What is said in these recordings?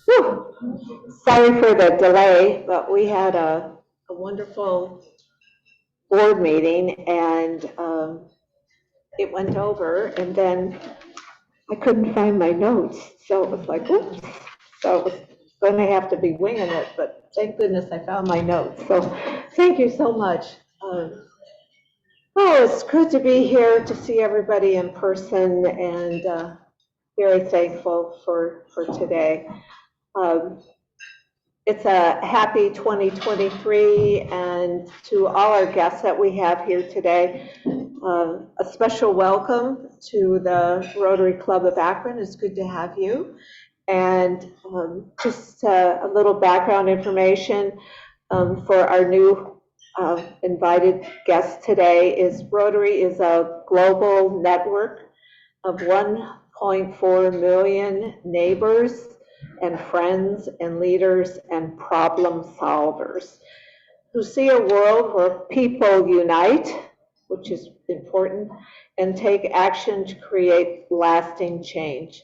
Whew. Sorry for the delay, but we had a wonderful board meeting, and it went over, and then I couldn't find my notes, so it was like, oops. So it was going to have to be winging it, but thank goodness I found my notes. So thank you so much. Oh, it's good to be here to see everybody in person, and very thankful for today. It's a happy 2023, and to all our guests that we have here today, a special welcome to the Rotary Club of Akron. It's good to have you. And just a little background information for our new invited guest today is Rotary is a global network of 1.4 million neighbors and friends and leaders and problem solvers who see a world where people unite, which is important, and take action to create lasting change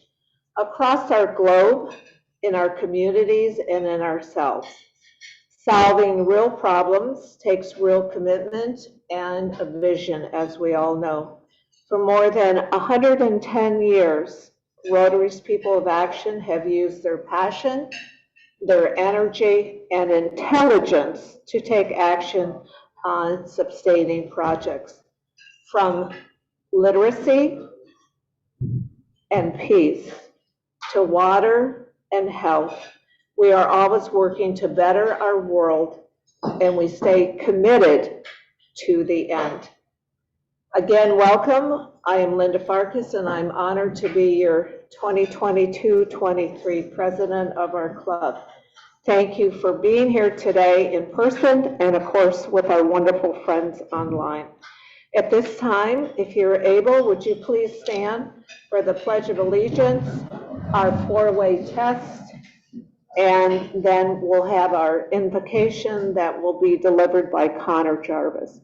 across our globe, in our communities, and in ourselves. Solving real problems takes real commitment and a vision, as we all know. For more than 110 years, Rotary's People of Action have used their passion, their energy, and intelligence to take action on sustaining projects. From literacy and peace to water and health, we are always working to better our world, and we stay committed to the end. Again, welcome. I am Linda Farkas, and I'm honored to be your 2022-23 president of our club. Thank you for being here today in person, and of course with our wonderful friends online. At this time, if you're able, would you please stand for the Pledge of Allegiance, our four-way test, and then we'll have our invocation that will be delivered by Connor Jarvis.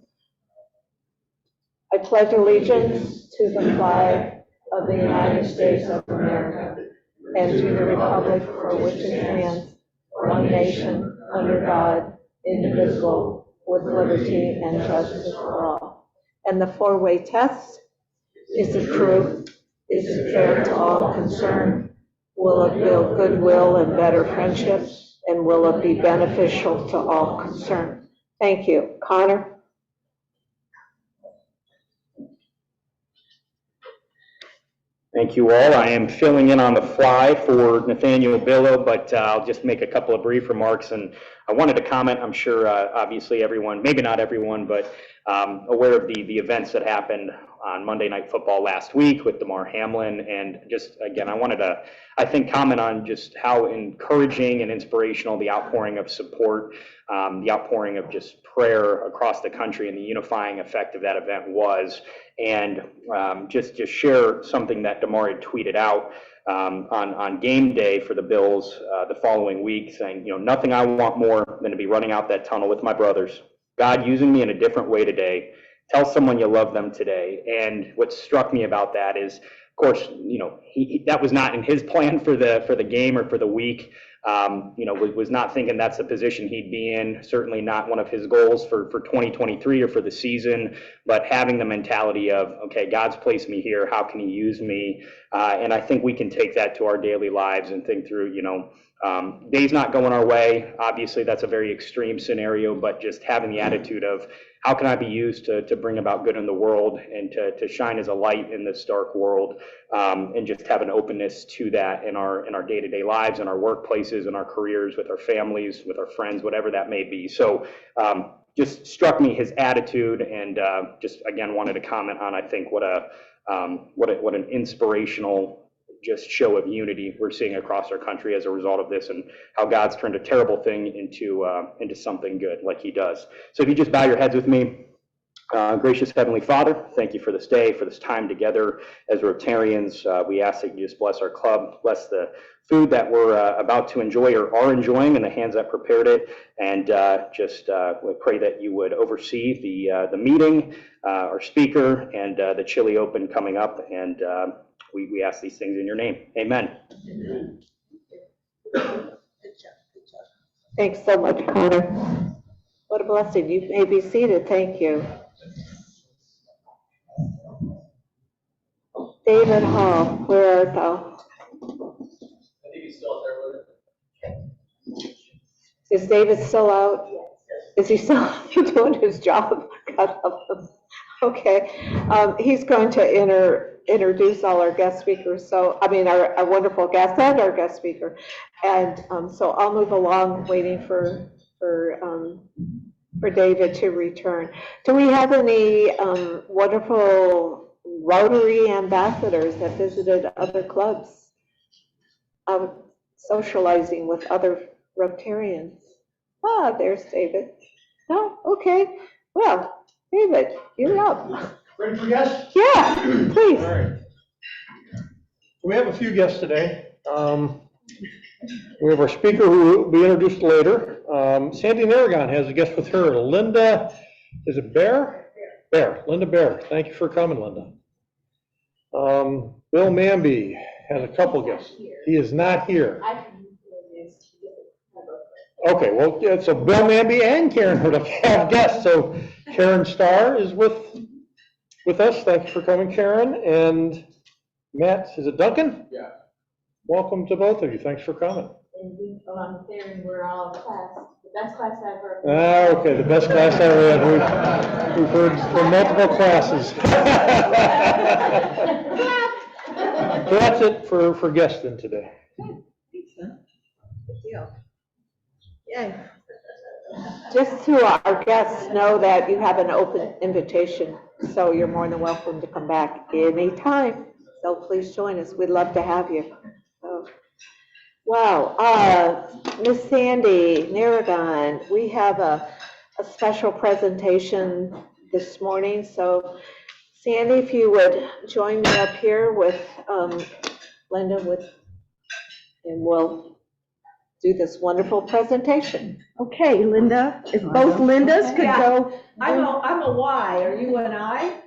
I pledge allegiance to the flag of the United States of America and to the republic for which it stands, one nation, under God, indivisible, with liberty and justice for all. And the four-way test: is it true? Is it fair to all concerned? Will it build goodwill and better friendships? And will it be beneficial to all concerned? Thank you. Connor? Thank you all. I am filling in on the fly for Nathaniel Billow, but I'll just make a couple of brief remarks. And I wanted to comment, I'm sure obviously everyone, maybe not everyone, but aware of the events that happened on Monday Night Football last week with Damar Hamlin. And just, again, I wanted to, I think, comment on just how encouraging and inspirational the outpouring of support, the outpouring of just prayer across the country and the unifying effect of that event was. And just share something that Damar had tweeted out on game day for the Bills the following week, saying, you know, nothing I want more than to be running out that tunnel with my brothers. God using me in a different way today. Tell someone you love them today. And what struck me about that is, of course, you know, that was not in his plan for the game or for the week. You know, was not thinking that's the position he'd be in, certainly not one of his goals for 2023 or for the season, but having the mentality of, okay, God's placed me here, how can he use me? And I think we can take that to our daily lives and think through, you know, days not going our way. Obviously, that's a very extreme scenario, but just having the attitude of, how can I be used to bring about good in the world and to shine as a light in this dark world, and just have an openness to that in our day-to-day lives, in our workplaces, in our careers, with our families, with our friends, whatever that may be. So just struck me his attitude, and just again wanted to comment on, I think, what an inspirational just show of unity we're seeing across our country as a result of this, and how God's turned a terrible thing into something good, like he does. So if you just bow your heads with me. Gracious Heavenly Father, thank you for this day, for this time together as Rotarians. We ask that you just bless our club, bless the food that we're about to enjoy or are enjoying, and the hands that prepared it, and we pray that you would oversee the meeting, our speaker, and the Chili Open coming up, and we ask these things in your name. Amen. Thanks so much, Connor. What a blessing. You may be seated. Thank you. David Hall, where art thou? I think he's still out there. Is David still out? Is he still doing his job? God help him. Okay. He's going to introduce all our guest speakers. So, I mean, our wonderful guest and our guest speaker. And so I'll move along, waiting for David to return. Do we have any wonderful Rotary ambassadors that visited other clubs, socializing with other Rotarians? Ah, there's David. No, okay. Well, David, you're up. Ready for guests? Yeah, please. All right. We have a few guests today. We have our speaker who will be introduced later. Sandy in Aragon has a guest with her. Linda, is it Bear? Bear. Linda Bear. Thank you for coming, Linda. Bill Mamby has a couple guests. He is not here. Okay, well, yeah, so Bill Mamby and Karen Hurdick have guests. So Karen Starr is with us. Thank you for coming, Karen. And Matt, is it Duncan? Yeah. Welcome to both of you. Thanks for coming. And on Theron, we're all in class, the best class ever. Okay, the best class ever had. We've heard from multiple classes. So that's it for guesting today. Good deal. Yay. Just so our guests know that you have an open invitation, so you're more than welcome to come back anytime. So please join us. We'd love to have you. So, wow. Miss Sandy Naragon, we have a special presentation this morning. So Sandy, if you would join me up here with Linda, and we'll do this wonderful presentation. Okay, Linda, if both Lindas could go. I'm a Y, are you an I?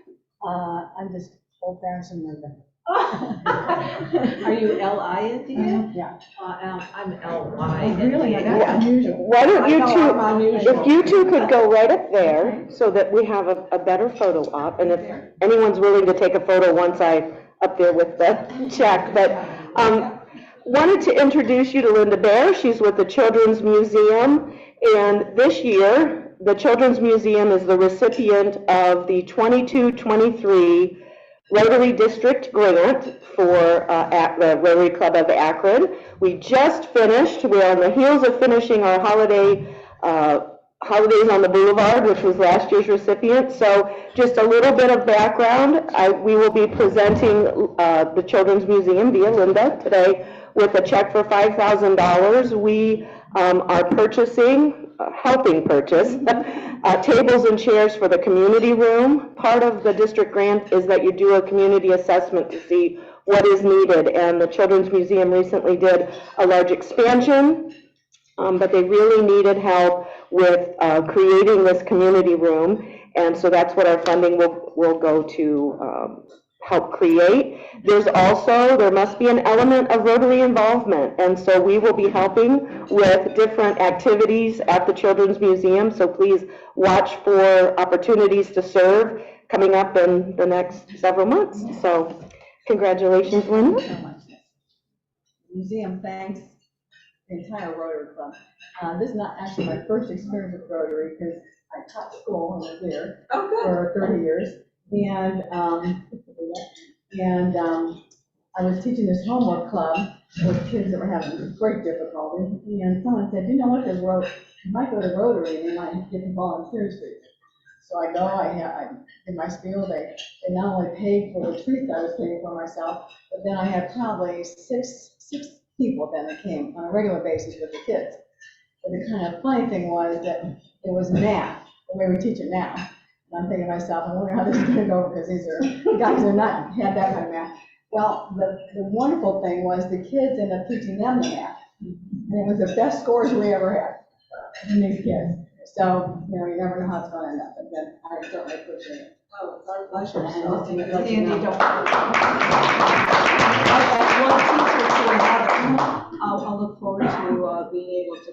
I'm just old-fashioned Linda. Are you L-I at the end? Yeah. I'm L-Y. Really? That's unusual. Why don't you I know, I'm two, unusual. if you two could go right up there so that we have a better photo op, and if anyone's willing to take a photo once I'm up there with the check, but wanted to introduce you to Linda Bear. She's with the Children's Museum, and this year, the Children's Museum is the recipient of the 22-23 Rotary District Grant for the Rotary Club of Akron. We just finished, we're on the heels of finishing our Holidays on the Boulevard, which was last year's recipient. So just a little bit of background. We will be presenting the Children's Museum via Linda today with a check for $5,000. We are helping purchase tables and chairs for the community room. Part of the district grant is that you do a community assessment to see what is needed, and the Children's Museum recently did a large expansion, but they really needed help with creating this community room, and so that's what our funding will go to help create. There must be an element of Rotary involvement, and so we will be helping with different activities at the Children's Museum, so please watch for opportunities to serve coming up in the next several months. So congratulations, Linda. So much. Museum thanks the entire Rotary Club. This is not actually my first experience with Rotary because I taught school and was there for 30 years. And I was teaching this homework club with kids that were having great difficulty. And someone said, you know what, you might go to Rotary and you might get some volunteers for you. So I go, I did my spiel. They not only paid for the treats I was paying for myself, but then I had probably six people then that came on a regular basis with the kids. But the kind of funny thing was that it was math, the way we teach it now. And I'm thinking to myself, I wonder how this is going to go because these are guys who not had that kind of math. Well, the wonderful thing was the kids ended up teaching them the math. And it was the best scores we ever had in these kids. So, you never know how it's going to end up, but then I certainly appreciate it. Oh, it's our pleasure. And So, just to let you Sandy, know. don't. As one teacher to another, I'll look forward to being able to.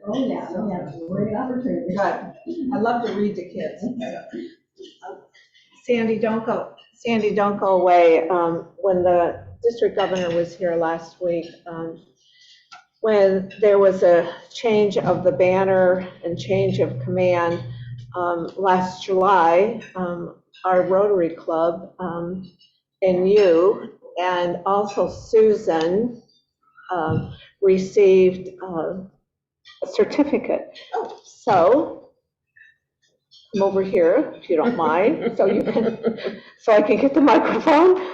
Oh, yeah, it's a great opportunity. Good. I love to read to kids. Sandy, don't go away. When the district governor was here last week, when there was a change of the banner and change of command, last July, our Rotary Club, and you, and also Susan, received a certificate. So, come over here, if you don't mind, so I can get the microphone.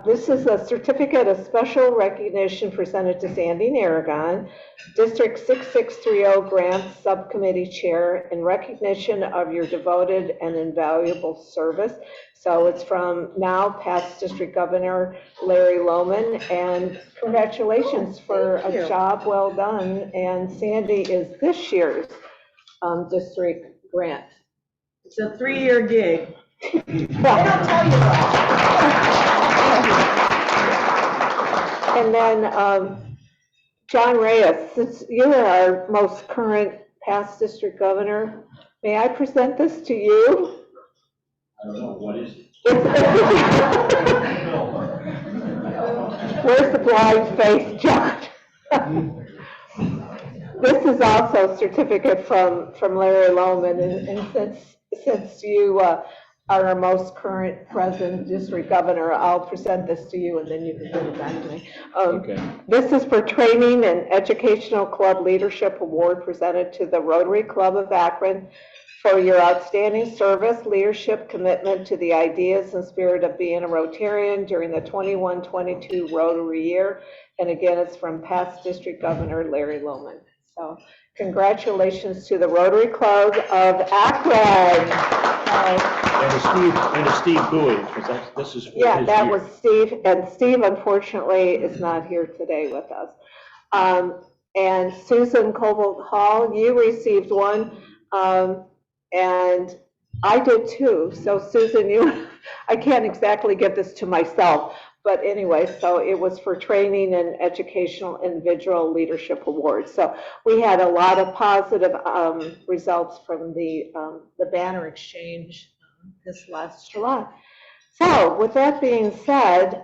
This is a certificate of special recognition presented to Sandy Narragon, District 6630 Grants Subcommittee Chair, in recognition of your devoted and invaluable service. So it's from now past District Governor Larry Lohman, and congratulations for Thank you. a job well done. And Sandy is this year's district grant. It's a 3-year gig. They don't tell you that. And then, John Reyes, since you are our most current past district governor, may I present this to you? I don't know, what is it? Where's the blind face, John? This is also a certificate from Larry Lohman, and since you are our most current present district governor, I'll present this to you and then you can give it back to me. Okay. This is for Training and Educational Club Leadership Award presented to the Rotary Club of Akron for your outstanding service, leadership, commitment to the ideas and spirit of being a Rotarian during the 21-22 Rotary year. And again, it's from past District Governor Larry Lohman. So congratulations to the Rotary Club of Akron. And to Steve Bowie, because this is for his Yeah, that year. was Steve, and Steve unfortunately is not here today with us. And Susan Cobalt Hall, you received one, and I did too. So Susan, I can't exactly give this to myself, but anyway, so it was for Training and Educational Individual Leadership Award. So we had a lot of positive results from the banner exchange this last July. So with that being said,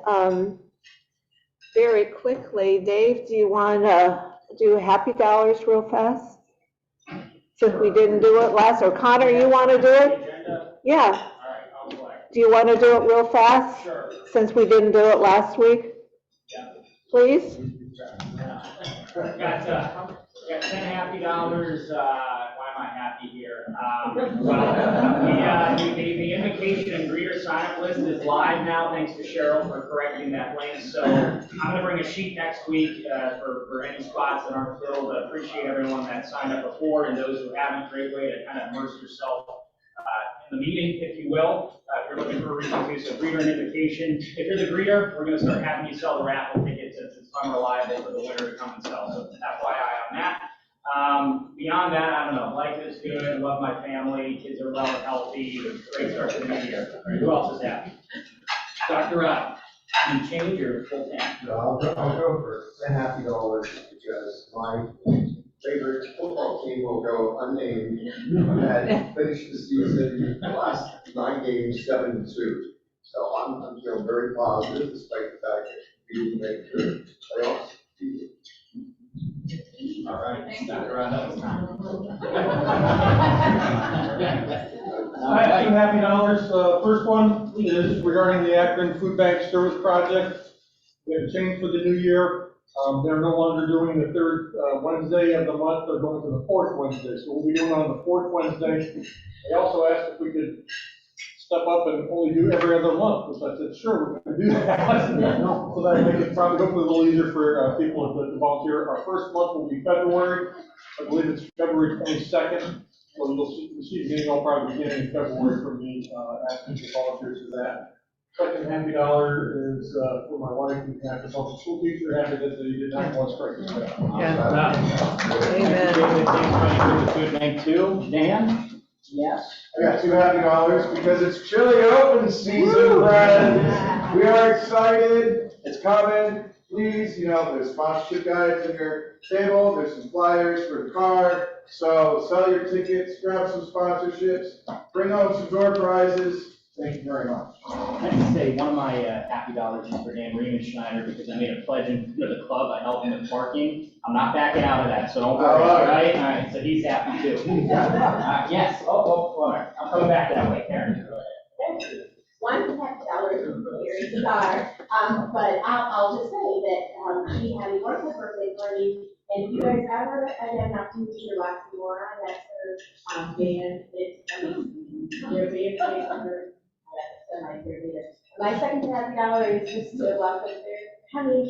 very quickly, Dave, do you want to do Happy Dollars real fast? Since we didn't do it last, or Connor, you want to do it? Yeah. All right, I'll play. Do you want to do it real fast? Sure. Since we didn't do it last week? Yeah. Please? Got 10 happy dollars. Why am I happy here? The invitation and greeter sign-up list is live now, thanks to Cheryl for correcting that link. So I'm going to bring a sheet next week for any spots that aren't filled. I appreciate everyone that signed up before, and those who haven't, great way to kind of immerse yourself in the meeting, if you will. If you're looking for a reason to, so greeter and invitation. If you're the greeter, we're going to start having you sell the raffle tickets since it's unreliable for the winner to come and sell. So FYI on that. Beyond that, I don't know. Life is good. Love my family. Kids are well and healthy. Great start to the new year. All right, who else is happy? Dr. Rob, you change your full tank? No, I'll go for $10 because my favorite football team will go unnamed. And finished the season, the last 9 games, 7-2. So I'm feeling very positive despite the fact that we didn't make the playoffs. All right, Dr. Rob, that was time. I have 2 happy dollars. First one is regarding the Akron Food Bank Service Project. We have a change for the new year. They're no longer doing the third Wednesday of the month. They're going to the fourth Wednesday. So we'll be doing it on the fourth Wednesday. They also asked if we could step up and only do every other month, which I said, sure, we're going to do that. So that makes it probably hopefully a little easier for people to volunteer. Our first month will be February. I believe it's February 22nd. So you'll receive an email probably beginning in February from me asking for volunteers for that. Second happy dollar is for my wife, who's a public school teacher, happy that they did not want to strike this out. Amen. David, thanks for the food bank too. Dan? Yes. I got $2 because it's chili open season, friends. We are excited. It's coming. Please, there's sponsorship guides in your table. There's some flyers for the car. So sell your tickets, grab some sponsorships, bring home some door prizes. Thank you very much. I have to say, one of my happy dollars is for Dan Riemenschneider, because I made a pledge for the club. I helped him with parking. I'm not backing out of that, so don't worry, all right? All right, so he's happy too. Yes, all right. I'm coming back that way, Karen. Go ahead. One $10 here is bizarre, but I'll just say that, she had a wonderful birthday party, and if you guys ever had an opportunity to watch the Laura, that's her, band, their band plays under, my second $10 is just to welcome their coming.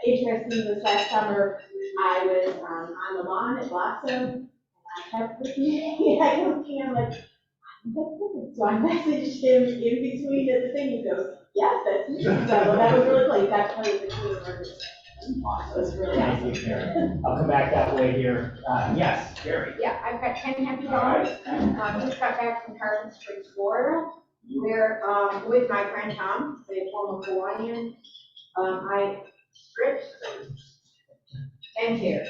Interesting, this last summer, I was, on the lawn at Blossom, and I kept looking, I'm like, so I messaged him in between the thing, he goes, yes, that's me. So that was really cool, that's probably the Queen Orchestra. Awesome, it's really Thank nice. you, Karen. I'll come back that way here. Yes, Gary. Yeah, I've got 10 happy dollars. Just got back from Carson Springs, Florida. We're with my friend Tom, the former Hawaiian. I stripped and chairs.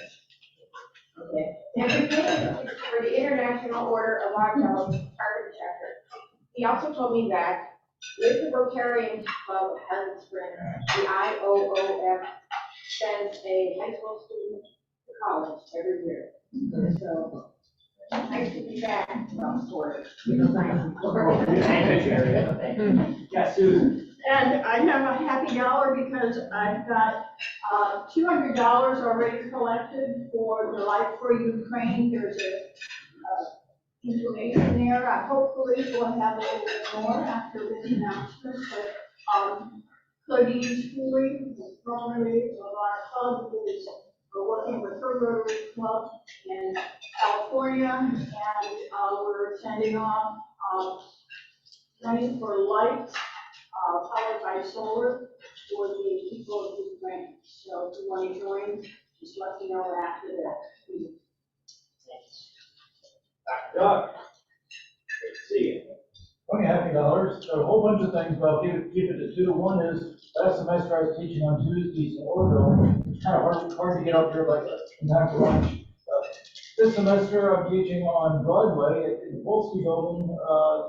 Okay. Everything is for the International Order of Watchdogs Carpet Chapter. He also told me that with the Rotarian Club of Carson Springs, the IOOF sends a high school student to college every year. So nice to be back. Well, sort of. Thank you, Jerry. Thank you. Yes, Susan. And I have a happy dollar because I've got $200 already collected for the Life for Ukraine. There's a information there. Hopefully we'll have a little bit more after this announcement. But Claudine Cooley, the formerly of our club, is working with her Rotary Club in California, and we're sending off money for lights powered by solar for the people of Ukraine. So if you want to join, just let me know after that. Dr. Doug. Great to see you. $20 happy, a whole bunch of things, but I'll keep it to two. One is, last semester I was teaching on Tuesdays in Orville. It's kind of hard to get up here like in time for lunch. This semester I'm teaching on Broadway at the Peplowski building,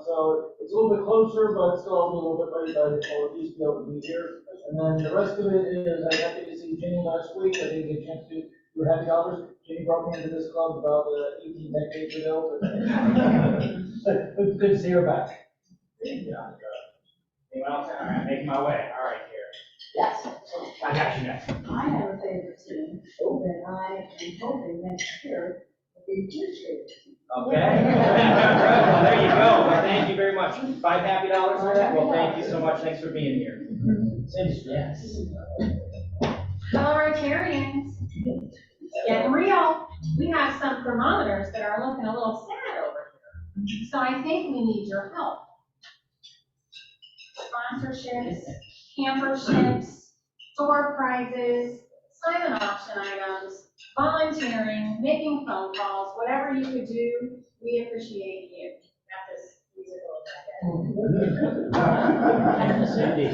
so it's a little bit closer, but still a little bit late. I'll at least be able to be here. And then the rest of it is, I got to see Jenny last week. I didn't get a chance to do happy dollars. Jenny brought me into this club about 18 decades ago. But it's good to see her back. Yeah. Anyone else? All right, making my way. All right, here. Yes. I got you next. I have a favorite team, and I am hoping next year will be appreciated. Okay. Well, there you go. Well, thank you very much. $5 happy for that. Well, thank you so much. Thanks for being here. Yes. Fellow Rotarians, getting real. We have some thermometers that are looking a little sad over here. So I think we need your help. Sponsorships, camperships, door prizes, silent auction items, volunteering, making phone calls, whatever you could do, we appreciate you. Got this musical Cindy.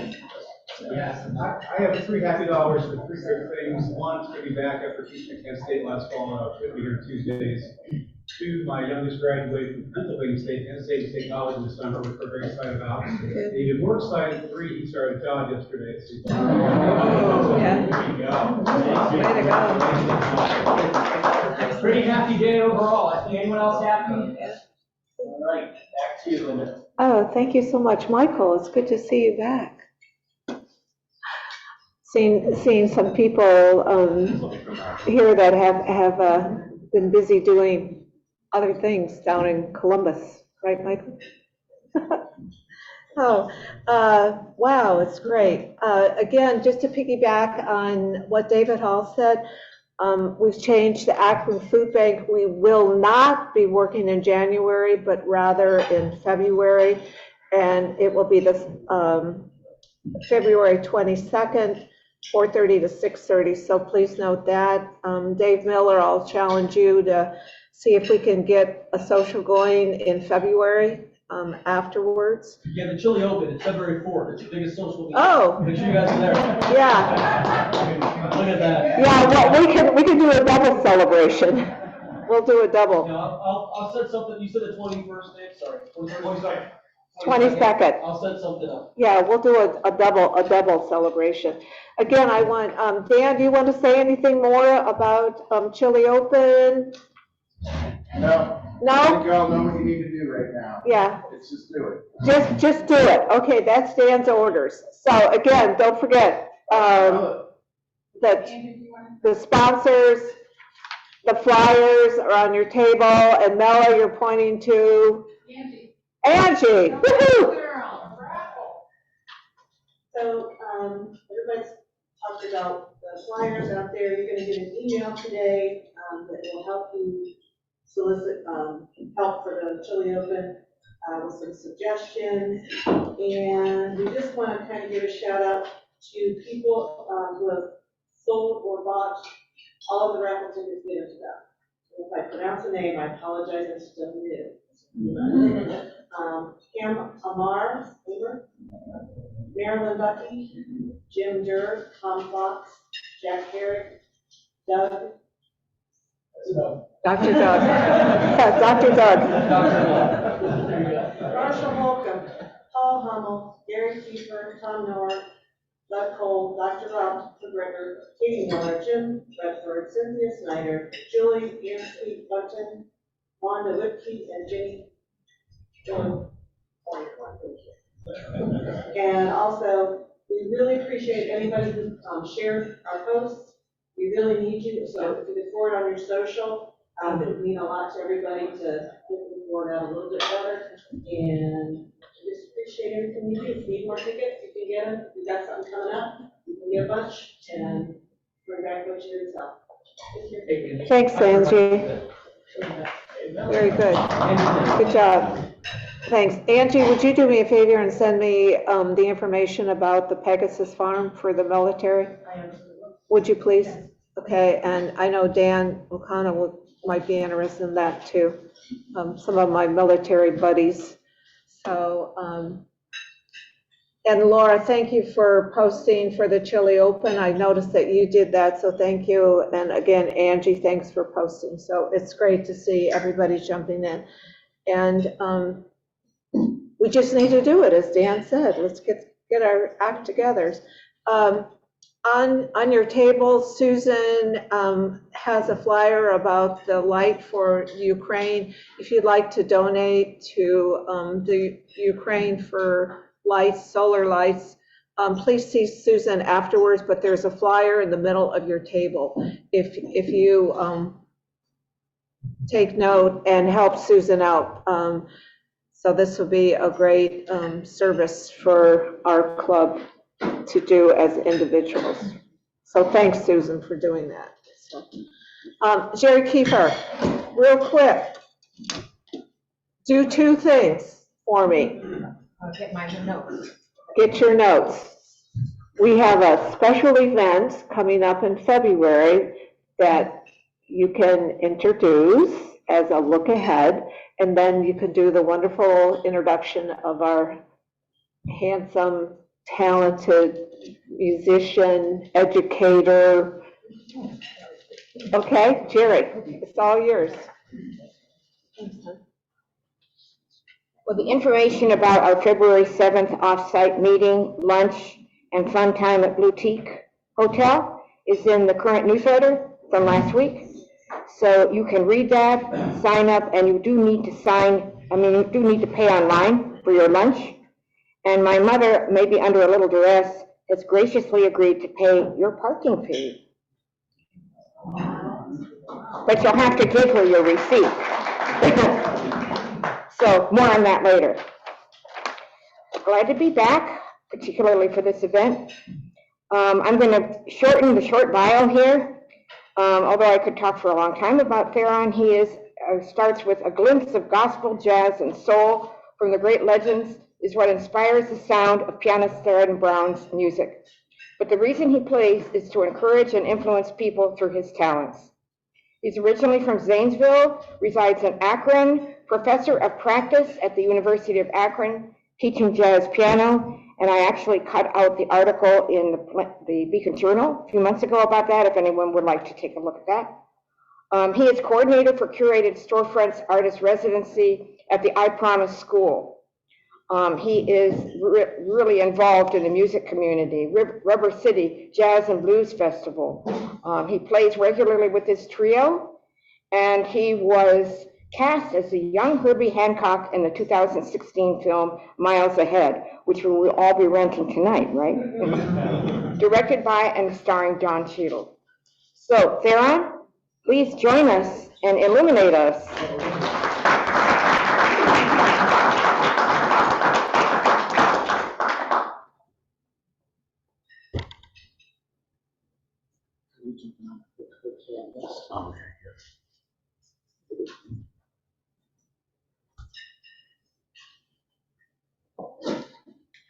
Yes, I have $3 happy for three quick things. One, to be back after teaching at Kent State last fall, and I'll be here Tuesdays. Two, my youngest graduated from Pennsylvania State, Kent State College this summer, which we're very excited about. And even more excited, three, he started a job yesterday. So Yeah. There you go. Way to go. Pretty happy day overall. I think anyone else happy? All right, back to you, Linda. Oh, thank you so much, Michael. It's good to see you back. Seeing some people here that have been busy doing other things down in Columbus, right, Michael? Oh, wow, it's great. Again, just to piggyback on what David Hall said, we've changed the Akron Food Bank. We will not be working in January, but rather in February, and it will be this February 22nd, 4:30 to 6:30, so please note that. Dave Miller, I'll challenge you to see if we can get a social going in February afterwards. Yeah, the Chili Open, it's February 4th, it's the biggest social meeting. Oh. Make sure you guys are there. Yeah. Look at that. Yeah, well, we can do a double celebration. We'll do a double. No, I'll set something, you said the 21st, Dave, sorry. 22nd. 22nd. I'll set something up. Yeah, we'll do a double celebration. Again, I want, Dan, do you want to say anything more about Chili Open? No. No? I think you all know what you need to do right now. Yeah. It's just do it. Just do it. Okay, that's Dan's orders. So again, don't forget, that the sponsors, the flyers are on your table, and Mela, you're pointing to? Angie, woohoo! So, everybody's talked about the flyers out there. You're gonna get an email today, that will help you solicit, help for the Chili Open, with some suggestions. And we just wanna kind of give a shout out to people, who have sold or bought all of the raffle tickets given to them. If I pronounce the name, I apologize, I'm still new. Kim Amar, Marilyn Bucky, Jim Durr, Tom Fox, Jack Herrick, Doug. Dr. Doug. Dr. Doug. Marshall Holcomb, Paul Hummel, Gary Kiefer, Tom Miller, Doug Cole, Dr. Rob McGregor, Katie Miller, Jim Redford, Cynthia Snyder, Julie Yancey Button, Wanda Whitke, and Jenny. And also, we really appreciate anybody who shared our posts. We really need you, so if you could forward on your social, it would mean a lot to everybody to get the word out a little bit better. And we just appreciate everything you do. If you need more tickets, you can get them. If you've got something coming up, you can get a bunch and bring back what you yourself. Thanks, Angie. Very good. Good job. Thanks. Angie, would you do me a favor and send me the information about the Pegasus Farm for the military? Would you please? Okay, and I know Dan O'Connor might be interested in that too. Some of my military buddies. So, and Laura, thank you for posting for the Chili Open. I noticed that you did that, so thank you. And again, Angie, thanks for posting. So it's great to see everybody jumping in. And we just need to do it, as Dan said. Let's get our act together. On your table, Susan has a flyer about the light for Ukraine. If you'd like to donate to the Ukraine for lights, solar lights, please see Susan afterwards, but there's a flyer in the middle of your table. If you take note and help Susan out. So this will be a great service for our club to do as individuals. So thanks, Susan, for doing that. So, Jerry Kiefer, real quick, do two things for me. I'll get my notes. Get your notes. We have a special event coming up in February that you can introduce as a look ahead, and then you can do the wonderful introduction of our handsome, talented musician, educator. Okay, Jerry, it's all yours. Well, the information about our February 7th off-site meeting, lunch, and fun time at Boutique Hotel is in the current newsletter from last week. So you can read that, sign up, and you do need to you do need to pay online for your lunch. And my mother, maybe under a little duress, has graciously agreed to pay your parking fee. But you'll have to give her your receipt. So more on that later. Glad to be back, particularly for this event. I'm going to shorten the short bio here. Although I could talk for a long time about Theron, he starts with a glimpse of gospel, jazz, and soul from the great legends is what inspires the sound of pianist Theron Brown's music. But the reason he plays is to encourage and influence people through his talents. He's originally from Zanesville, resides in Akron, professor of practice at the University of Akron, teaching jazz piano. And I actually cut out the article in the Beacon Journal a few months ago about that, if anyone would like to take a look at that. He is coordinator for curated storefronts artist residency at the I Promise School. He is really involved in the music community, Rubber City Jazz and Blues Festival. He plays regularly with his trio, and he was cast as the young Herbie Hancock in the 2016 film Miles Ahead, which we will all be renting tonight, right? Directed by and starring Don Cheadle. So, Theron, please join us and illuminate us.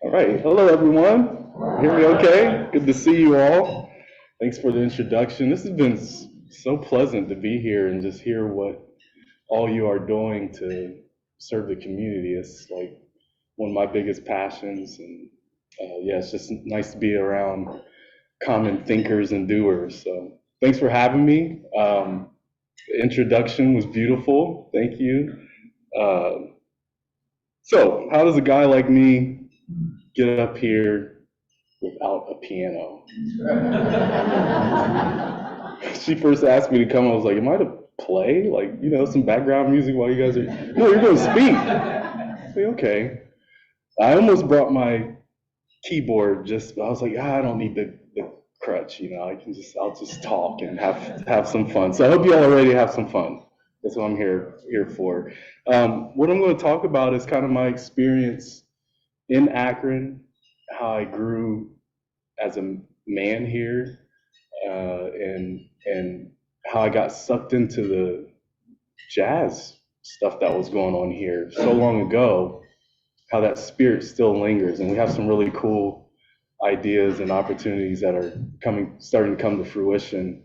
All right, hello everyone. Hear me okay? Good to see you all. Thanks for the introduction. This has been so pleasant to be here and just hear what all you are doing to serve the community. It's like one of my biggest passions, and yeah, it's just nice to be around common thinkers and doers. So thanks for having me. The introduction was beautiful. Thank you. So how does a guy like me get up here without a piano? She first asked me to come, I was like, am I to play? Like, you know, some background music while you guys are, no, you're gonna speak. I say, okay. I almost brought my keyboard, I was like, I don't need the crutch, you know, I'll just talk and have some fun. So I hope you all already have some fun. That's what I'm here for. What I'm gonna talk about is kind of my experience in Akron, how I grew as a man here, and how I got sucked into the jazz stuff that was going on here so long ago, how that spirit still lingers. And we have some really cool ideas and opportunities that are starting to come to fruition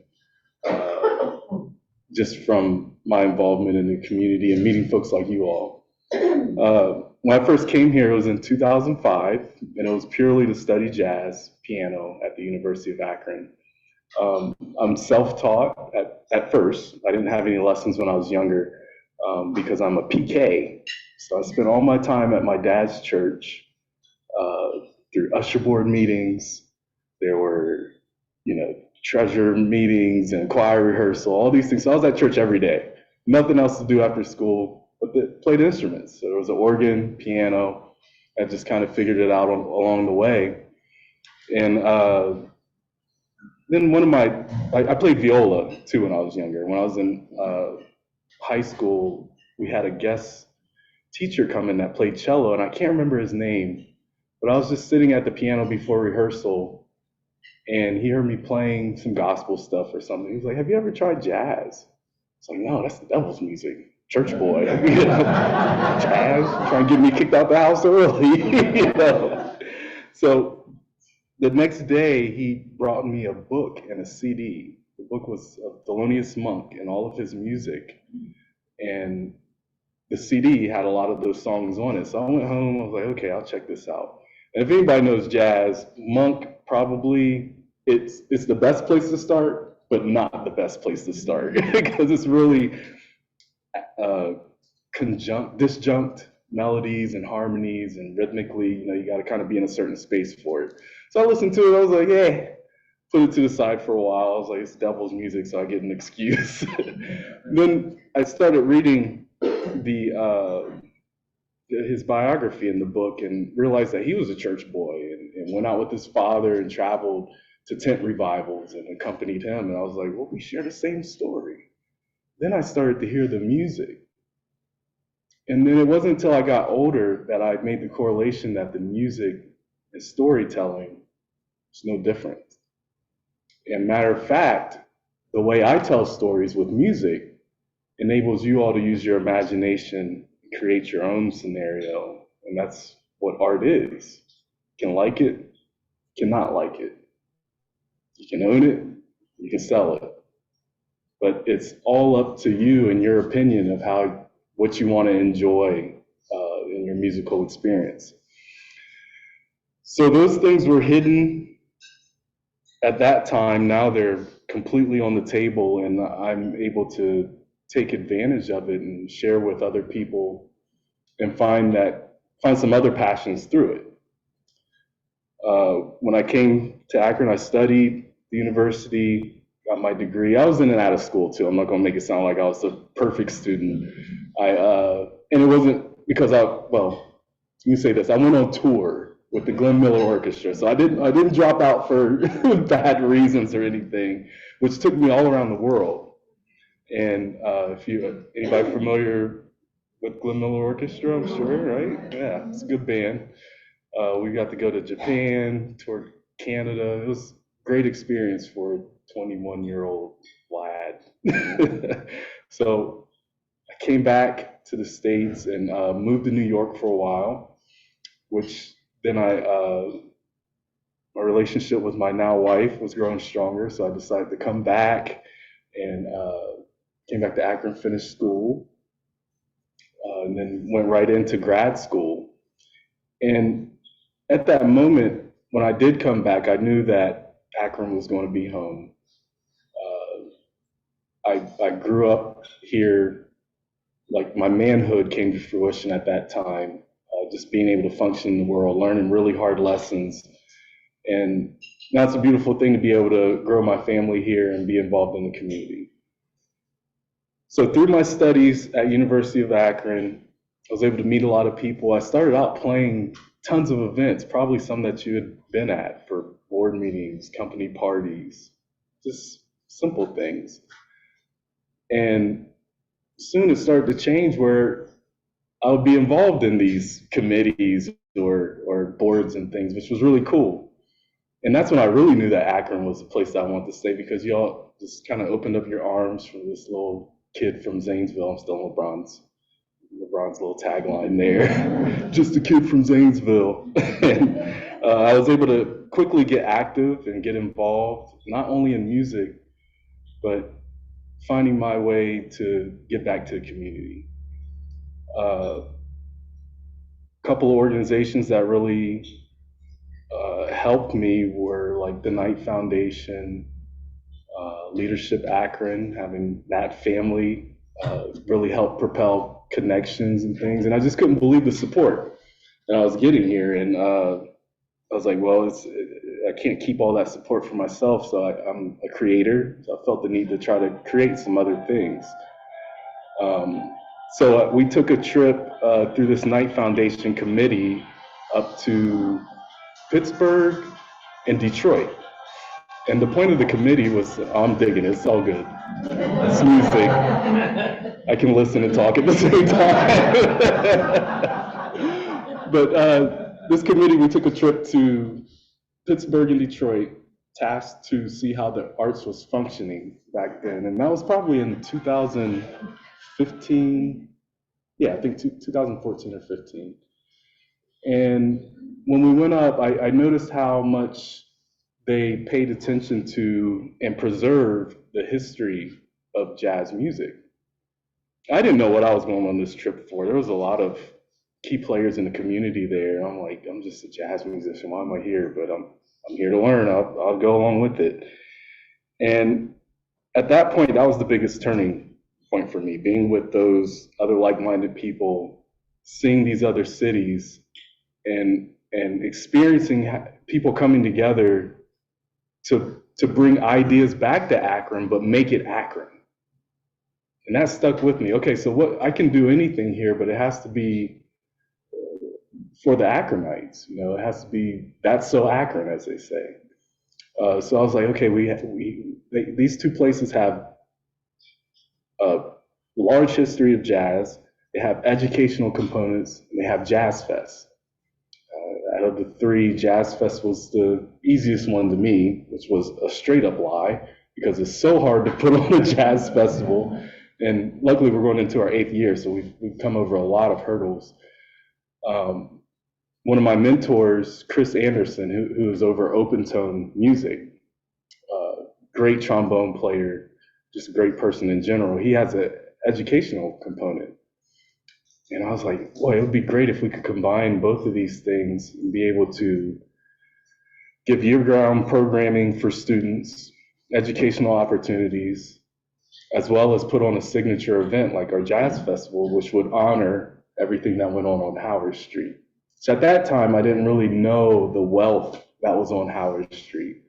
just from my involvement in the community and meeting folks like you all. When I first came here, it was in 2005, and it was purely to study jazz piano at the University of Akron. I'm self-taught at first. I didn't have any lessons when I was younger because I'm a PK. So I spent all my time at my dad's church through usher board meetings. There were, you know, treasure meetings and choir rehearsal, all these things. So I was at church every day. Nothing else to do after school, but played instruments. So there was an organ, piano. I just kind of figured it out along the way. And then I played viola too when I was younger. When I was in high school, we had a guest teacher come in that played cello, and I can't remember his name, but I was just sitting at the piano before rehearsal, and he heard me playing some gospel stuff or something. He was like, have you ever tried jazz? I was like, no, that's the devil's music. Church boy, you know, jazz, trying to get me kicked out the house early, you know. So the next day, he brought me a book and a CD. The book was of Thelonious Monk and all of his music, and the CD had a lot of those songs on it. So I went home, I was like, okay, I'll check this out. And if anybody knows jazz, Monk probably, it's the best place to start, but not the best place to start, because it's really disjunct melodies and harmonies, and rhythmically, you know, you got to kind of be in a certain space for it. So I listened to it, I was like, yeah, put it to the side for a while. I was like, it's devil's music, so I get an excuse. Then I started reading his biography in the book and realized that he was a church boy and went out with his father and traveled to tent revivals and accompanied him. And I was like, well, we share the same story. Then I started to hear the music. And then it wasn't until I got older that I made the correlation that the music and storytelling is no different. And matter of fact, the way I tell stories with music enables you all to use your imagination and create your own scenario. And that's what art is. You can like it, you cannot like it. You can own it, you can sell it. but it's all up to you and your opinion of what you want to enjoy in your musical experience. So those things were hidden at that time. Now they're completely on the table, and I'm able to take advantage of it and share with other people and find some other passions through it. When I came to Akron, I studied the university, got my degree. I was in and out of school too. I'm not going to make it sound like I was a perfect student. And it wasn't because let me say this. I went on tour with the Glenn Miller Orchestra, so I didn't drop out for bad reasons or anything, which took me all around the world. And if anybody familiar with Glenn Miller Orchestra, I'm sure, right? Yeah, it's a good band. We got to go to Japan, toured Canada. It was a great experience for a 21-year-old lad. So I came back to the States and moved to New York for a while, which then my relationship with my now wife was growing stronger, so I decided to come back and came back to Akron, finished school, and then went right into grad school. And at that moment, when I did come back, I knew that Akron was going to be home. I grew up here, like my manhood came to fruition at that time, just being able to function in the world, learning really hard lessons. And that's a beautiful thing to be able to grow my family here and be involved in the community. So through my studies at University of Akron, I was able to meet a lot of people. I started out playing tons of events, probably some that you had been at, for board meetings, company parties, just simple things. And soon it started to change where I would be involved in these committees or boards and things, which was really cool. And that's when I really knew that Akron was the place that I wanted to stay, because y'all just kind of opened up your arms for this little kid from Zanesville. I'm still LeBron's little tagline there, just a kid from Zanesville. And I was able to quickly get active and get involved, not only in music, but finding my way to get back to the community. A couple of organizations that really helped me were like the Knight Foundation, Leadership Akron, having that family really helped propel connections and things. And I just couldn't believe the support that I was getting here. And I was like, well, I can't keep all that support for myself. So I'm a creator. So I felt the need to try to create some other things. So we took a trip through this Knight Foundation committee up to Pittsburgh and Detroit. And the point of the committee was, I'm digging it, it's all good. It's music. I can listen and talk at the same time. But this committee, we took a trip to Pittsburgh and Detroit, tasked to see how the arts was functioning back then. And that was probably in 2015, yeah, I think 2014 or 15. And when we went up, I noticed how much they paid attention to and preserved the history of jazz music. I didn't know what I was going on this trip for. There was a lot of key players in the community there. I'm like, I'm just a jazz musician. Why am I here? But I'm here to learn. I'll go along with it. And at that point, that was the biggest turning point for me, being with those other like-minded people, seeing these other cities, and experiencing people coming together to bring ideas back to Akron, but make it Akron. And that stuck with me. Okay, so what I can do anything here, but it has to be for the Akronites. You know, it has to be, that's so Akron, as they say. So I was like, okay, these two places have a large history of jazz. They have educational components, and they have Jazz Fest. Out of the three, Jazz Fest was the easiest one to me, which was a straight up lie, because it's so hard to put on a jazz festival. And luckily we're going into our 8th year, so we've come over a lot of hurdles. One of my mentors, Chris Anderson, who is over Open Tone Music, great trombone player, just a great person in general. He has an educational component. And I was like, boy, it would be great if we could combine both of these things and be able to give year-round programming for students, educational opportunities, as well as put on a signature event like our Jazz Festival, which would honor everything that went on Howard Street. So at that time, I didn't really know the wealth that was on Howard Street.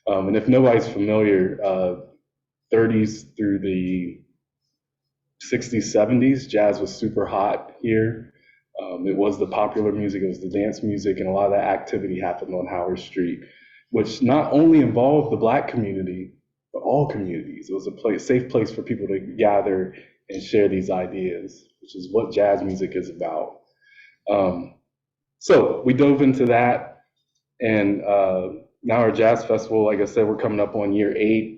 And if nobody's familiar, 30s through the 60s, 70s, jazz was super hot here. It was the popular music, it was the dance music, and a lot of that activity happened on Howard Street, which not only involved the Black community, but all communities. It was a safe place for people to gather and share these ideas, which is what jazz music is about. So we dove into that, and now our Jazz Festival, like I said, we're coming up on year 8.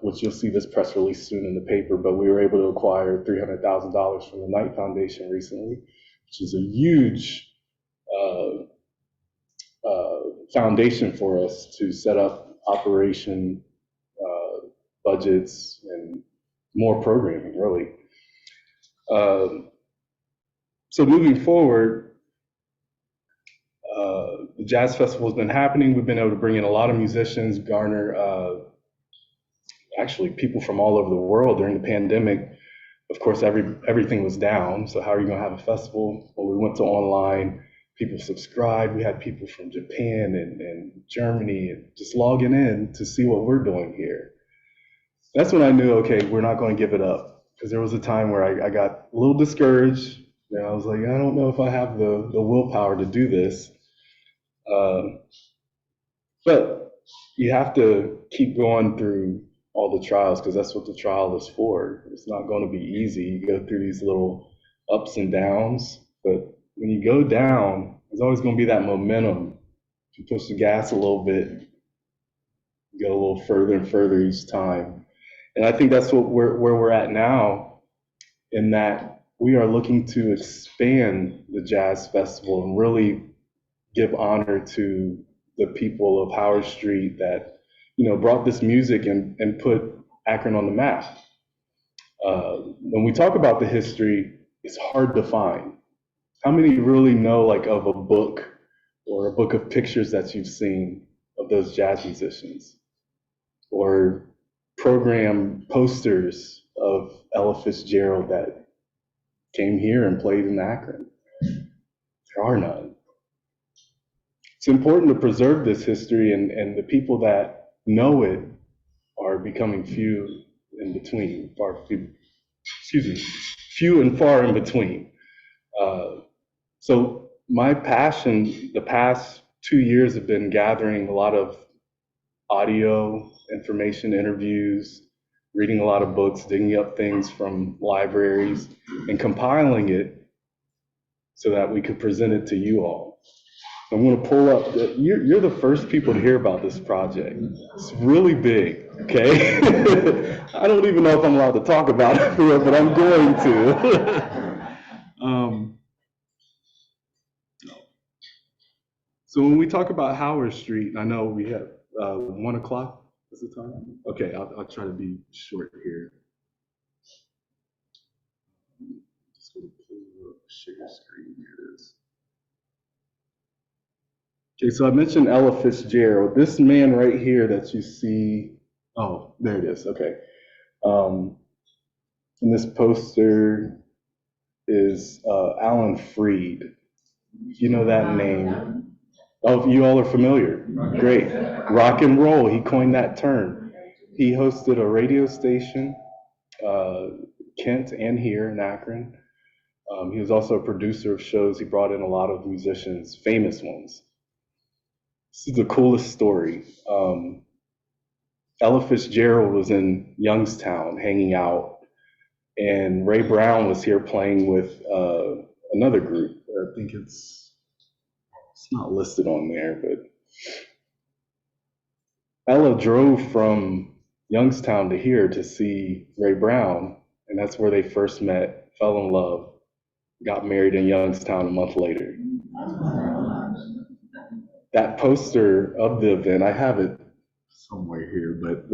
Which you'll see this press release soon in the paper, but we were able to acquire $300,000 from the Knight Foundation recently, which is a huge foundation for us to set up operation budgets and more programming, really. So moving forward, the Jazz Festival has been happening. We've been able to bring in a lot of musicians, garner actually people from all over the world. During the pandemic, of course, everything was down. So how are you going to have a festival? Well, we went to online. People subscribed. We had people from Japan and Germany and just logging in to see what we're doing here. That's when I knew, okay, we're not going to give it up. Because there was a time where I got a little discouraged. And I was like, I don't know if I have the willpower to do this. But you have to keep going through all the trials, because that's what the trial is for. It's not going to be easy. You go through these little ups and downs, but when you go down, there's always going to be that momentum. If you push the gas a little bit, you go a little further and further each time. And I think that's what where we're at now, in that we are looking to expand the Jazz Festival and really give honor to the people of Howard Street that, you know, brought this music and put Akron on the map. When we talk about the history, it's hard to find. How many really know like of a book or a book of pictures that you've seen of those jazz musicians? Or program posters of Ella Fitzgerald that came here and played in Akron? There are none. It's important to preserve this history, and the people that know it are becoming few and far in between. So my passion the past 2 years have been gathering a lot of audio information, interviews, reading a lot of books, digging up things from libraries, and compiling it so that we could present it to you all. I'm going to pull up, you're the first people to hear about this project. It's really big, okay? I don't even know if I'm allowed to talk about it, but I'm going to. So when we talk about Howard Street, I know we have 1 o'clock is the time? Okay, I'll try to be short here. Just going to pull up, share screen, here it is. Okay, so I mentioned Ella Fitzgerald. This man right here that you see, oh, there it is, okay. And this poster is Alan Freed. You know that name. Oh, you all are familiar. Great. Rock and roll, he coined that term. He hosted a radio station, Kent and here in Akron. He was also a producer of shows. He brought in a lot of musicians, famous ones. This is the coolest story. Ella Fitzgerald was in Youngstown hanging out, and Ray Brown was here playing with another group. I think it's not listed on there, but Ella drove from Youngstown to here to see Ray Brown, and that's where they first met, fell in love, got married in Youngstown a month later. That poster of the event, I have it somewhere here, but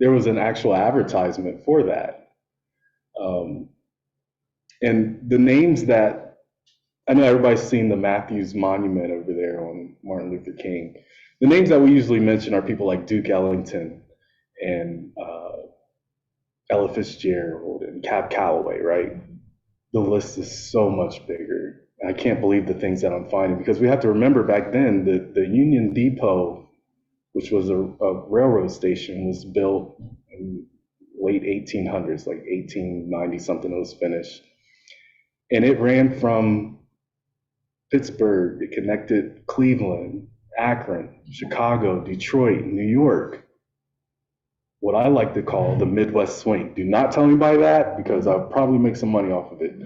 there was an actual advertisement for that. And the names that, I know everybody's seen the Matthews Monument over there on Martin Luther King. The names that we usually mention are people like Duke Ellington and Ella Fitzgerald and Cab Calloway, right? The list is so much bigger. I can't believe the things that I'm finding, because we have to remember back then that the Union Depot, which was a railroad station, was built in late 1800s, like 1890 something. It was finished. And it ran from Pittsburgh, it connected Cleveland, Akron, Chicago, Detroit, New York. What I like to call the Midwest swing. Do not tell anybody that, because I'll probably make some money off of it.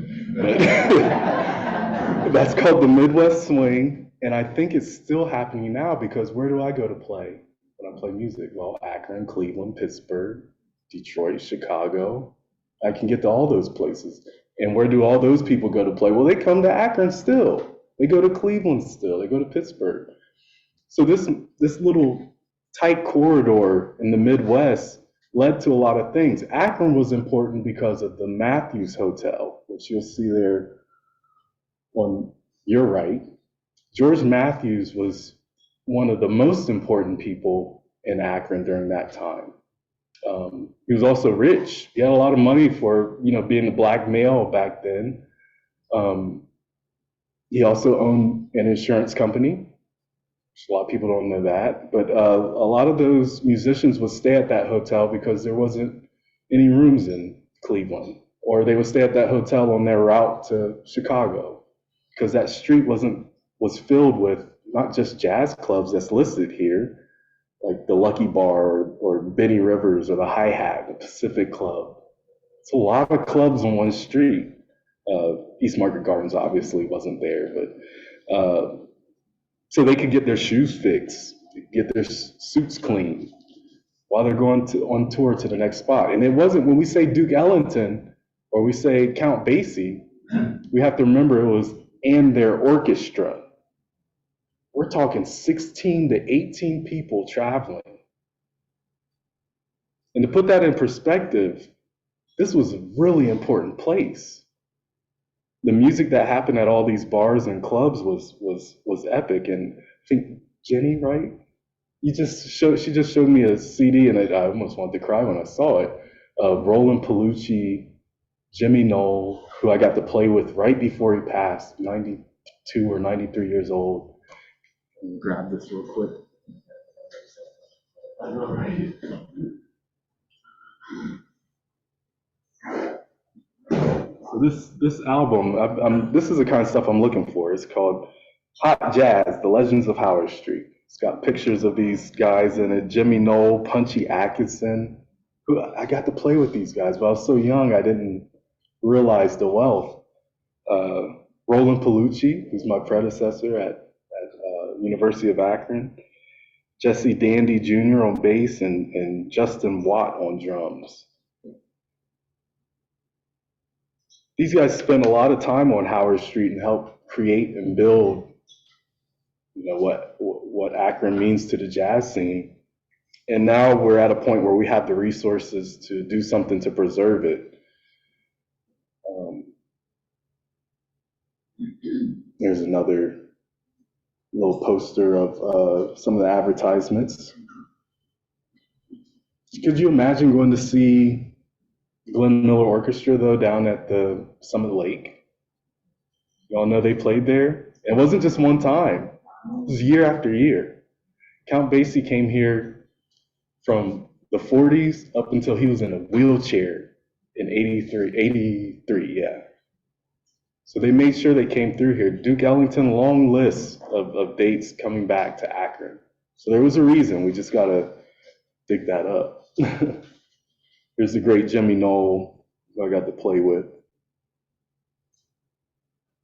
But that's called the Midwest swing, and I think it's still happening now, because where do I go to play when I play music? Well, Akron, Cleveland, Pittsburgh, Detroit, Chicago. I can get to all those places. And where do all those people go to play? Well, they come to Akron still. They go to Cleveland still. They go to Pittsburgh. So this little tight corridor in the Midwest led to a lot of things. Akron was important because of the Matthews Hotel, which you'll see there on your right. George Matthews was one of the most important people in Akron during that time. He was also rich. He had a lot of money for, being a black male back then. He also owned an insurance company. A lot of people don't know that, but a lot of those musicians would stay at that hotel because there wasn't any rooms in Cleveland, or they would stay at that hotel on their route to Chicago, because that street was filled with not just jazz clubs that's listed here, like the Lucky Bar or Benny Rivers or the Hi-Hat, the Pacific Club. It's a lot of clubs on one street. East Market Gardens obviously wasn't there, but so they could get their shoes fixed, get their suits cleaned while they're going on tour to the next spot. And it wasn't, when we say Duke Ellington or we say Count Basie, we have to remember it was and their orchestra. We're talking 16 to 18 people traveling. And to put that in perspective, this was a really important place. The music that happened at all these bars and clubs was epic. And I think Jenny, right? She just showed me a CD, and I almost wanted to cry when I saw it. Roland Palucci, Jimmy Knoll, who I got to play with right before he passed, 92 or 93 years old. Let me grab this real quick. I know, right? So this album, this is the kind of stuff I'm looking for. It's called Hot Jazz: The Legends of Howard Street. It's got pictures of these guys in it: Jimmy Knoll, Punchy Atkinson. Who I got to play with these guys, but I was so young I didn't realize the wealth. Roland Palucci, who's my predecessor at University of Akron. Jesse Dandy Jr. on bass, and Justin Watt on drums. These guys spent a lot of time on Howard Street and helped create and build, what Akron means to the jazz scene. And now we're at a point where we have the resources to do something to preserve it. There's another little poster of some of the advertisements. Could you imagine going to see Glenn Miller Orchestra, though, down at the Summit Lake? Y'all know they played there? It wasn't just one time. It was year after year. Count Basie came here from the 40s up until he was in a wheelchair in 83, yeah. So they made sure they came through here. Duke Ellington, long list of dates coming back to Akron. So there was a reason. We just got to dig that up. Here's the great Jimmy Knoll, who I got to play with.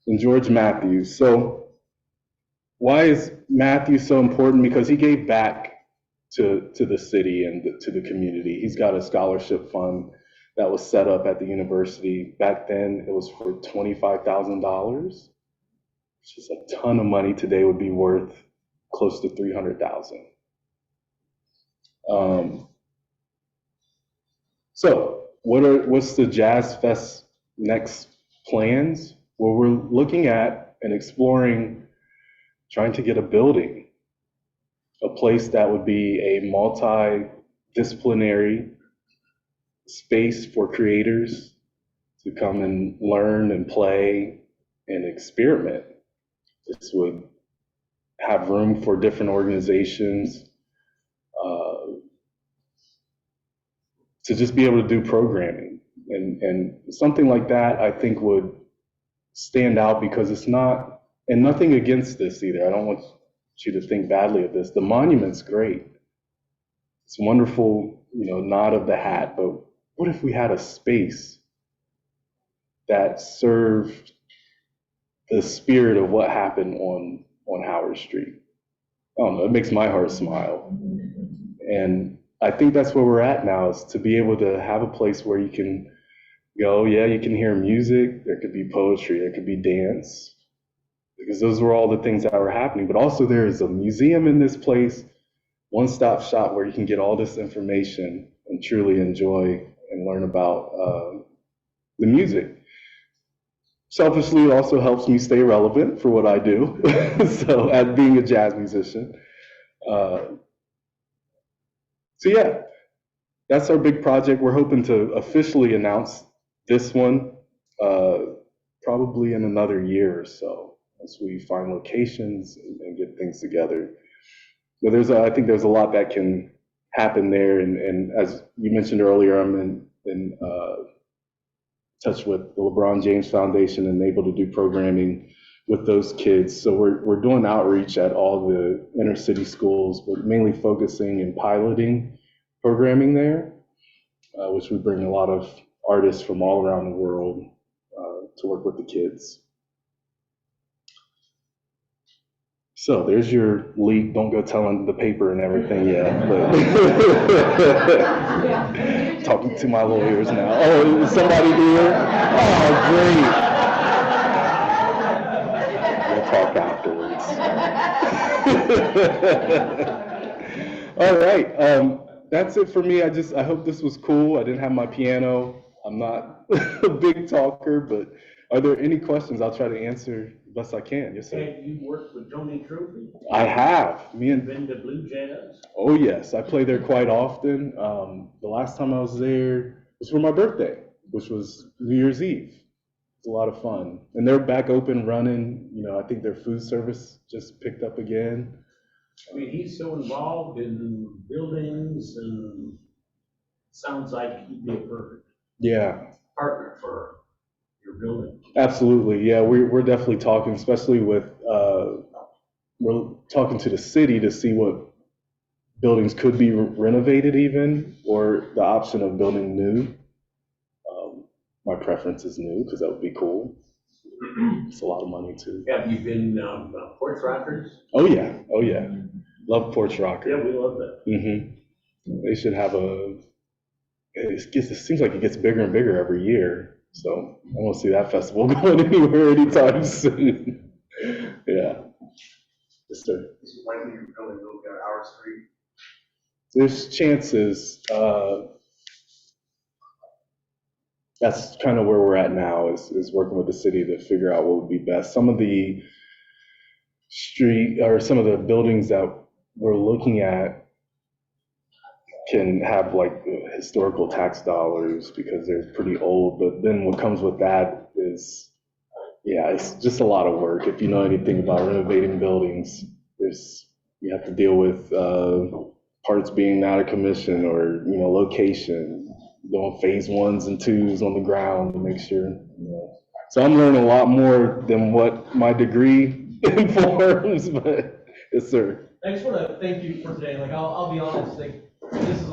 And George Matthews. So why is Matthews so important? Because he gave back to the city and to the community. He's got a scholarship fund that was set up at the university. Back then, it was for $25,000, which is a ton of money. Today would be worth close to $300,000. So what's the Jazz Fest next plans? Well, we're looking at and exploring trying to get a building, a place that would be a multidisciplinary space for creators to come and learn and play and experiment. This would have room for different organizations to just be able to do programming. And something like that, I think, would stand out because it's not, and nothing against this either. I don't want you to think badly of this. The monument's great. It's a wonderful, nod of the hat, but what if we had a space that served the spirit of what happened on Howard Street? I don't know, it makes my heart smile. And I think that's where we're at now, is to be able to have a place where you can go, yeah, you can hear music, there could be poetry, there could be dance, because those were all the things that were happening. But also there is a museum in this place, one-stop shop where you can get all this information and truly enjoy and learn about the music. Selfishly, it also helps me stay relevant for what I do, so as being a jazz musician. So yeah, that's our big project. We're hoping to officially announce this one probably in another year or so, as we find locations and get things together. But I think there's a lot that can happen there, and as you mentioned earlier, I'm in touch with the LeBron James Foundation and able to do programming with those kids. So we're doing outreach at all the inner city schools, but mainly focusing and piloting programming there, which would bring a lot of artists from all around the world to work with the kids. So there's your leak. Don't go telling the paper and everything yet. But talking to my lawyers now. Oh, is somebody here? Oh, great. We'll talk afterwards. All right. That's it for me. I hope this was cool. I didn't have my piano. I'm not a big talker, but are there any questions? I'll try to answer the best I can. Yes, sir. Have you worked with Tony Trophy? I have. Been to Blue Jazz? Oh yes, I play there quite often. The last time I was there was for my birthday, which was New Year's Eve. It's a lot of fun, and they're back open running. I think their food service just picked up again. I mean, he's so involved in buildings, and sounds like he'd be a perfect partner for your building. Absolutely, yeah. We're definitely talking, especially with we're talking to the city to see what buildings could be renovated even, or the option of building new. My preference is new because that would be cool. It's a lot of money too. Have you been Porch Rockers? Oh yeah. Love Porch Rocker. Yeah, we love that. They should have it seems like it gets bigger and bigger every year. So I don't see that festival going anywhere anytime soon. Yeah. Yes, sir. Is it likely you're building over at our street? There's chances. That's kind of where we're at now, is working with the city to figure out what would be best. Some of the some of the buildings that we're looking at can have like historical tax dollars because they're pretty old, but then what comes with that is, it's just a lot of work. If you know anything about renovating buildings, you have to deal with parts being out of commission or, location, doing phase 1s and 2s on the ground to make sure, So I'm learning a lot more than what my degree informs, but yes, sir. I just want to thank you for today. Like, I'll be honest, this is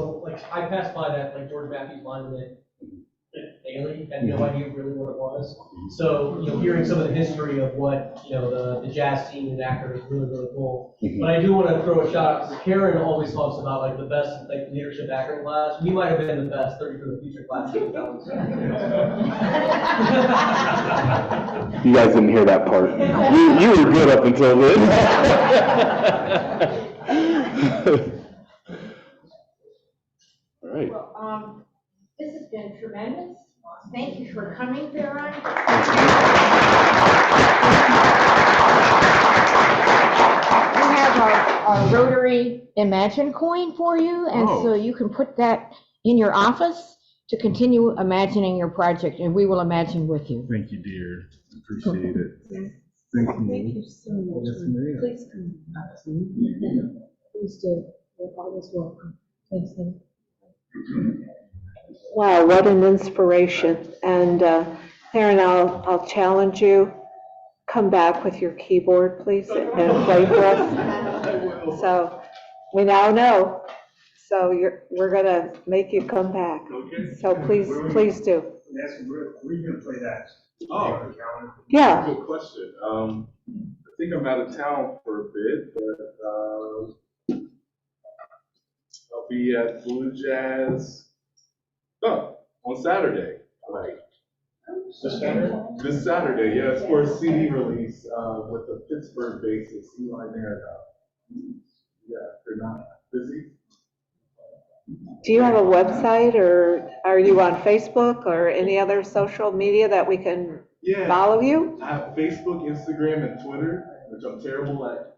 I passed by that George Matthews monument daily, had no idea really what it was. So, hearing some of the history of what, the jazz scene in Akron is really, really cool. But I do want to throw a shout out, because Karen always talks about the best leadership Akron class. We might have been the best 30 for the Future class. You guys didn't hear that part. You were good up until then. Well, This has been tremendous. Thank you for coming, Theron. We have our Rotary Imagine coin for you, and so you can put that in your office to continue imagining your project, and we will imagine with you. Thank you, dear. Appreciate it. Thank you. Thank you so much. Yes, ma'am. Please come. Please do. You're always welcome. Thanks, Lynn. Wow, what an inspiration. And Theron, I'll challenge you, come back with your keyboard, please, and play for us. So we now know. So we're gonna make you come back. Okay. So please do. That's where you gonna play that? Oh, Yeah. good question. I think I'm out of town for a bit, but I'll be at Blue Jazz on Saturday. Right. This Saturday? This Saturday, yeah, it's for a CD release with the Pittsburgh bassist Eli Narada. Yeah, they're not busy. Do you have a website, or are you on Facebook or any other social media that we can follow you? I have Facebook, Instagram, and Twitter, which I'm terrible at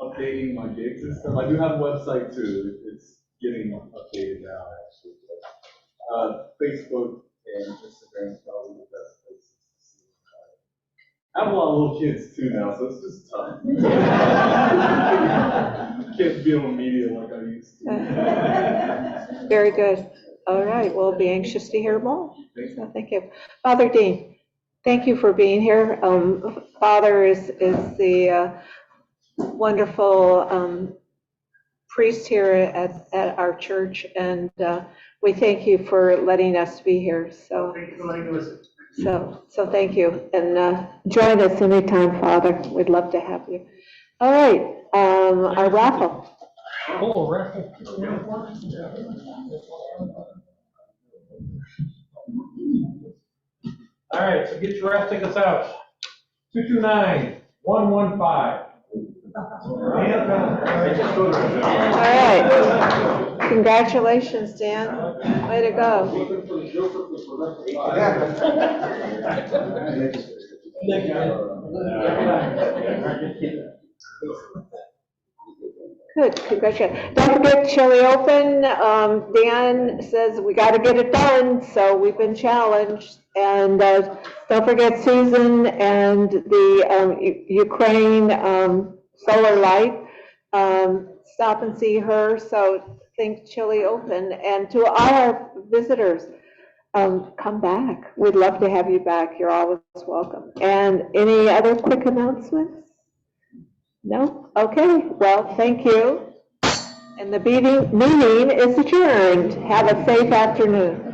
updating my gigs and stuff. I do have a website too. It's getting updated now, actually. But, Facebook and Instagram is probably the best places to see. I have a lot of little kids too now, so it's just tough. Can't be on media like I used to. Very good. All right, we'll be anxious to hear more. So thank you. Father Dean, thank you for being here. Father is the wonderful priest here at our church, and we thank you for letting us be here. So Thank you for letting me listen. So thank you, and join us anytime, Father. We'd love to have you. All right, our raffle. Oh, raffle. All right, so get your raffle tickets out. 229-115. All right. Congratulations, Dan. Way to go. Good, congratulations. Don't forget Chili Open. Dan says we got to get it done, so we've been challenged. And don't forget Susan and the Ukraine Solar Light. Stop and see her. So think Chili Open. And to all our visitors, come back. We'd love to have you back. You're always welcome. And any other quick announcements? No? Okay, well, thank you. And the meeting is adjourned. Have a safe afternoon.